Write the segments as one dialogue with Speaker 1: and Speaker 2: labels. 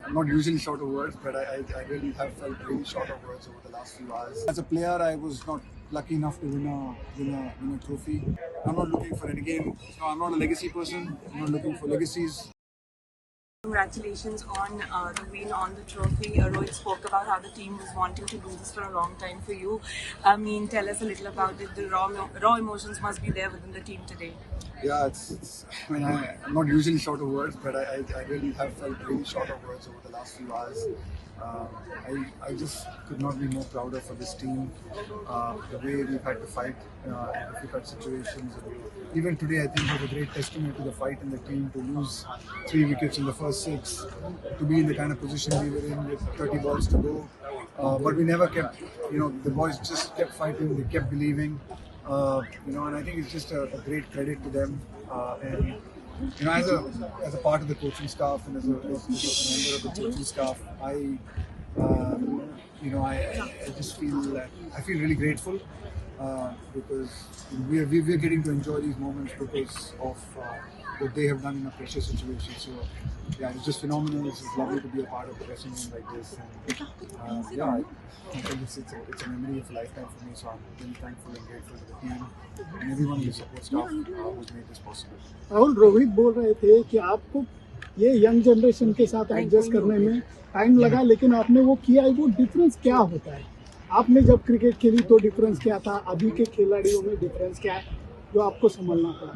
Speaker 1: I'm not usually short of words, but I really have felt really short of words over the last few hours. As a player, I was not lucky enough to win a trophy. I'm not looking for any game. So I'm not a legacy person. I'm not looking for legacies.
Speaker 2: Congratulations on the win on the trophy. Rohit spoke about how the team was wanting to do this for a long time for you. I mean, tell us a little about it. The raw emotions must be there within the team today.
Speaker 1: Yeah, I mean, I'm not usually short of words, but I really have felt really short of words over the last few hours. I just could not be more prouder for this team. The way we've had to fight in difficult situations. Even today, I think it was a great testament to the fight in the team to lose 3 wickets in the first 6, to be in the kind of position we were in with 30 balls to go. But we never kept, the boys just kept fighting, they kept believing. And I think it's just a great credit to them. And as a part of the coaching staff and as a member of the coaching staff, I just feel really grateful because we're getting to enjoy these moments because of what they have done in a pressure situation. So yeah, it's just phenomenal. It's just lovely to be a part of a dressing room like this. And I think it's a memory of a lifetime for me. So I'm really thankful and grateful to the team and everyone in the support staff who's made this possible.
Speaker 3: Rahul, Rohit बोल रहे थे कि आपको ये young generation के साथ adjust करने में टाइम लगा, लेकिन आपने वो किया है। वो डिफरेंस क्या होता है? आपने जब क्रिकेट खेली तो डिफरेंस क्या था, अभी के खिलाड़ियों में डिफरेंस क्या है जो आपको संभालना पड़ा?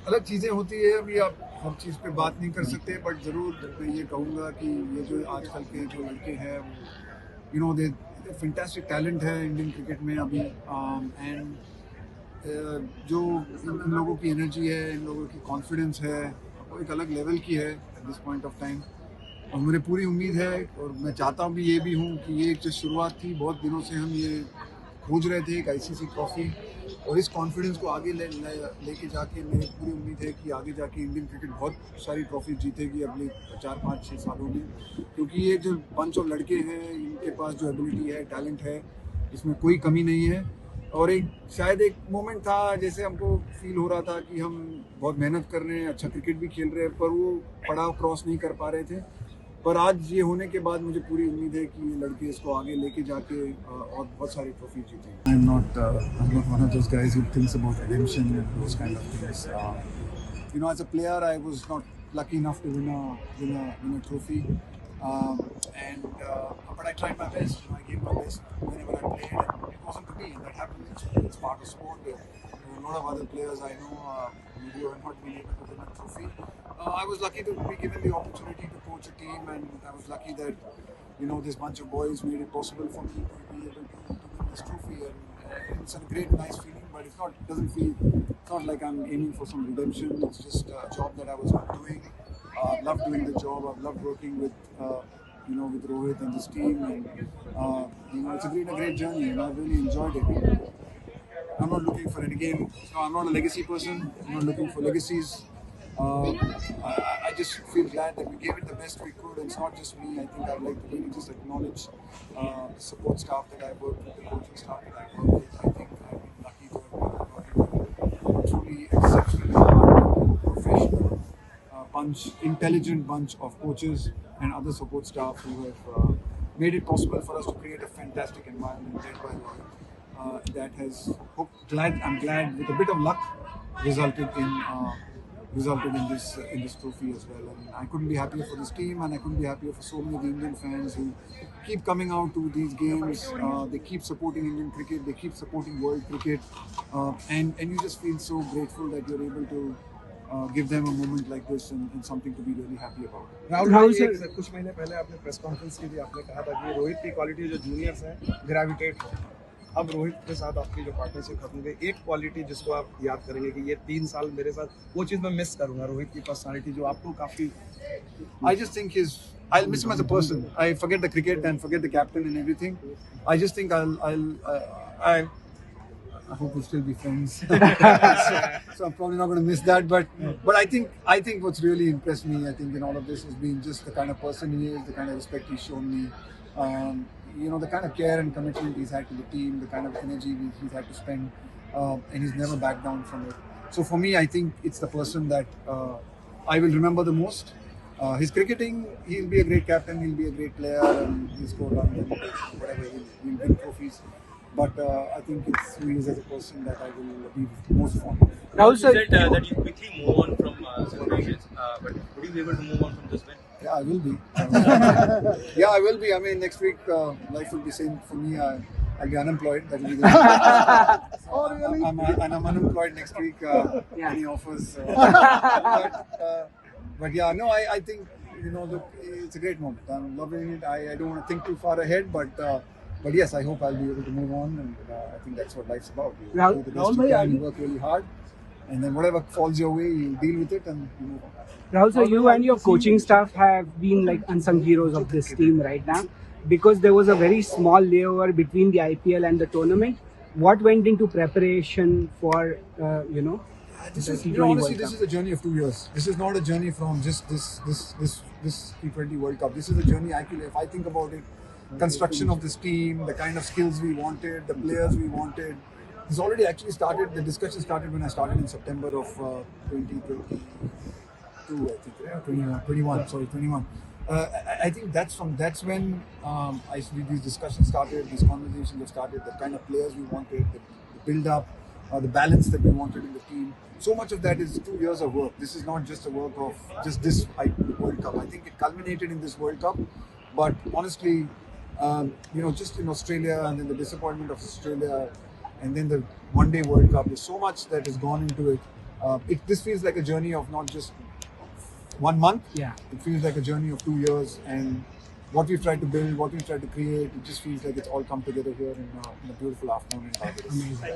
Speaker 1: अलग चीज़ें होती है, अभी आप हर चीज़ पे बात नहीं कर सकते, बट ज़रूर मैं ये कहूँगा कि ये जो आजकल के जो लड़के हैं वो दे फैंटास्टिक टैलेंट है इंडियन क्रिकेट में अभी। एंड जो इन लोगों की एनर्जी है, इन लोगों की कॉन्फिडेंस है, वो एक अलग लेवल की है at this point of time. और मुझे पूरी उम्मीद है और मैं चाहता भी ये भी हूँ कि ये जो शुरुआत थी, बहुत दिनों से हम ये खोज रहे थे एक आईसीसी ट्रॉफी, और इस कॉन्फिडेंस को आगे लेके जाके मेरी पूरी उम्मीद है कि आगे जाके इंडियन क्रिकेट बहुत सारी ट्रॉफी जीतेगी अगले 4-5-6 सालों में, क्योंकि ये जो बंच ऑफ लड़के हैं इनके पास जो एबिलिटी है, टैलेंट है, इसमें कोई कमी नहीं है। और शायद एक मोमेंट था जैसे हमको फील हो रहा था कि हम बहुत मेहनत कर रहे हैं, अच्छा क्रिकेट भी खेल रहे हैं, पर वो पड़ाव क्रॉस नहीं कर पा रहे थे। पर आज ये होने के बाद मुझे पूरी उम्मीद है कि ये लड़के इसको आगे लेके जाके और बहुत सारी ट्रॉफी जीतेंगे। I'm not one of those guys who thinks about redemption and those kind of things. As a player, I was not lucky enough to win a trophy, but I tried my best. I gave my best whenever I played, and it wasn't to be. That happens. It's part of sport. There are a lot of other players I know who have not been able to win a trophy. I was lucky to be given the opportunity to coach a team, and I was lucky that this bunch of boys made it possible for me to be able to win this trophy. And it's a great, nice feeling. But it's not like I'm aiming for some redemption. It's just a job that I was doing. I love doing the job. I've loved working with with Rohit and this team, and it's been a great journey, and I've really enjoyed it. I'm not looking for any game. No, I'm not a legacy person. I'm not looking for legacies. I just feel glad that we gave it the best we could, and it's not just me. I think I'd like to really just acknowledge the support staff that I work with, the coaching staff that I work with. I think I've been lucky to have working with a truly exceptional, hard, professional intelligent bunch of coaches and other support staff who have made it possible for us to create a fantastic environment led by Rohit that has, I'm glad, with a bit of luck, resulted in this trophy as well. And I couldn't be happier for this team, and I couldn't be happier for so many of the Indian fans who keep coming out to these games. They keep supporting Indian cricket, they keep supporting world cricket, and you just feel so grateful that you're able to give them a moment like this and something to be really happy about.
Speaker 4: Rahul sir, कुछ महीने पहले आपने press conference की थी, आपने कहा था कि रोहित की क्वालिटी जो जूनियर्स हैं ग्रेविटेट है। अब रोहित के साथ आपकी जो पार्टनरशिप खत्म गई, एक क्वालिटी जिसको आप याद करेंगे कि ये 3 साल मेरे साथ, वो चीज़ मैं मिस करूंगा, रोहित की पर्सनालिटी जो आपको काफ़ी।
Speaker 1: I just think I'll miss him as a person. I forget the cricket and forget the captain and everything. I just think I hope we'll still be friends. so I'm probably not going to miss that. But I think what's really impressed me, I think, in all of this has been just the kind of person he is, the kind of respect he's shown me, the kind of care and commitment he's had to the team, the kind of energy he's had to spend, and he's never backed down from it. So for me, I think it's the person that I will remember the most. His cricketing, he'll be a great captain, he'll be a great player, and he'll score runs and whatever, he'll win trophies. But I think it's who he is as a person that I will be most fond of.
Speaker 5: Rahul said that you quickly move on from celebrations, but would you be able to move on from this win?
Speaker 1: Yeah, I will be. Yeah, I will be. I mean, next week life will be same for me. I'll be unemployed. That will be the
Speaker 3: Oh, really?
Speaker 1: I'm unemployed next week. Any offers? But yeah, no, I think look, it's a great moment. I'm loving it. I don't want to think too far ahead, but yes, I hope I'll be able to move on, and I think that's what life's about. You
Speaker 3: Rahul-
Speaker 1: do the best
Speaker 3: Rahul
Speaker 1: you
Speaker 3: bhai,
Speaker 1: can, you work really hard, and then whatever falls your way, you deal with it and you move on.
Speaker 6: Rahul, so you and your coaching staff have been like unsung heroes of this team right now, because there was a very small layover between the IPL and the tournament. What went into preparation for
Speaker 1: This
Speaker 6: the
Speaker 1: is,
Speaker 6: T20
Speaker 1: honestly,
Speaker 6: World
Speaker 1: this
Speaker 6: Cup?
Speaker 1: is a journey of 2 years. This is not a journey from just this T20 World Cup. This is a journey, actually, if I think about it, construction of this team, the kind of skills we wanted, the players we wanted. This already actually started, the discussion started when I started in September of 2022, I think, yeah, 21. I think that's when these discussions started, these conversations have started, the kind of players we wanted, the build-up, the balance that we wanted in the team. So much of that is 2 years of work. This is not just a work of just this World Cup. I think it culminated in this World Cup, but honestly, just in Australia and then the disappointment of Australia and then the one-day World Cup, there's so much that has gone into it. This feels like a journey of not just 1 month.
Speaker 6: Yeah.
Speaker 1: It feels like a journey of 2 years, and what we've tried to build, what we've tried to create, it just feels like it's all come together here in a beautiful afternoon in Barbados.
Speaker 6: Amazing.